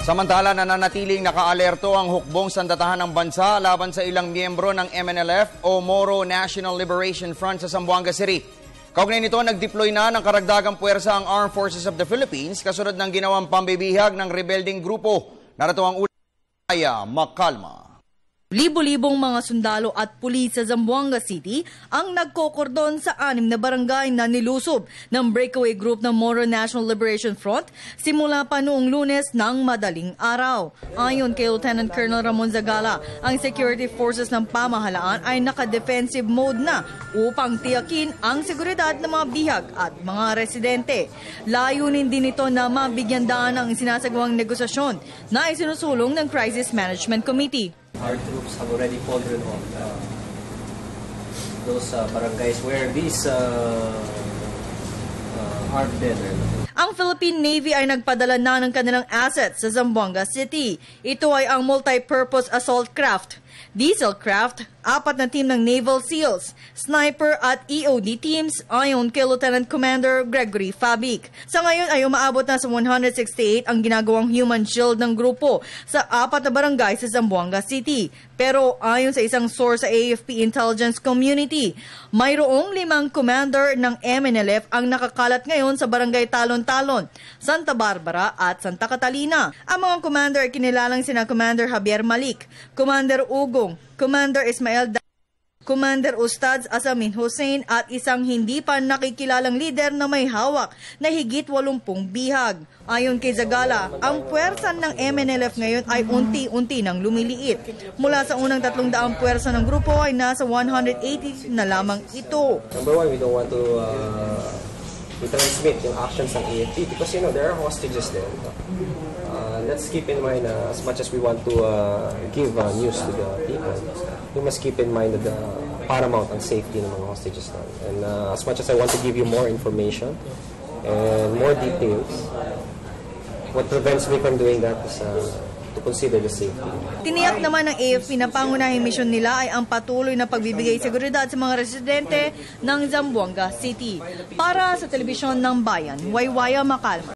Samantala, nananatiling nakaalerto ang hukbong sandatahan ng bansa laban sa ilang miyembro ng MNLF o Moro National Liberation Front sa Zamboanga City. Kaugnay nito, nag-deploy na ng karagdagang puwersa ang Armed Forces of the Philippines kasunod ng ginawang pambibihag ng rebelding grupo. Narito ang ulat ay Makalma. Libo-libong mga sundalo at pulis sa Zamboanga City ang nagkokordon sa 6 na barangay na nilusob ng breakaway group ng Moro National Liberation Front simula pa noong Lunes ng madaling araw. Ayon kay Lieutenant Colonel Ramon Zagala, ang security forces ng pamahalaan ay naka-defensive mode na upang tiyakin ang seguridad ng mga bihag at mga residente. Layunin din ito na mabigyan daan ang sinasagawang negosasyon na isinusulong ng Crisis Management Committee. Our troops have already fallen on those barangays where these armed men are. Ang Philippine Navy ay nagpadala na ng kanilang assets sa Zamboanga City. Ito ay ang multi-purpose assault craft, diesel craft, 4 na team ng Naval SEALs, sniper at EOD teams ayon kay Lieutenant Commander Gregory Fabic. Sa ngayon ay umaabot na sa 168 ang ginagawang human shield ng grupo sa 4 na barangay sa Zamboanga City. Pero ayon sa isang source sa AFP Intelligence Community, mayroong 5 commander ng MNLF ang nakakalat ngayon sa barangay Talon-Talon, Santa Barbara at Santa Catalina. Ang mga commander ay kinilalang sina Commander Javier Malik, Commander Ugong, Commander Ismael Commander Ustads Asamin Hussein at isang hindi pa nakikilalang lider na may hawak na higit 80 bihag. Ayon kay Zagala, ang puwersa ng MNLF ngayon ay unti-unti nang lumiliit. Mula sa unang 300 puwersa ng grupo ay nasa 180 na lamang ito. Number one, we don't want to transmit yung actions ng AFP because there are hostages there. Let's keep in mind, as much as we want to give news to the people, we must keep in mind that the paramount ang safety ng mga hostages na. And as much as I want to give you more information and more details, what prevents me from doing that is to consider the safety. Tiniyak naman ng AFP na pangunahing misyon nila ay ang patuloy na pagbibigay seguridad sa mga residente ng Zamboanga City. Para sa Telebisyon ng Bayan, Waywaya Makalma.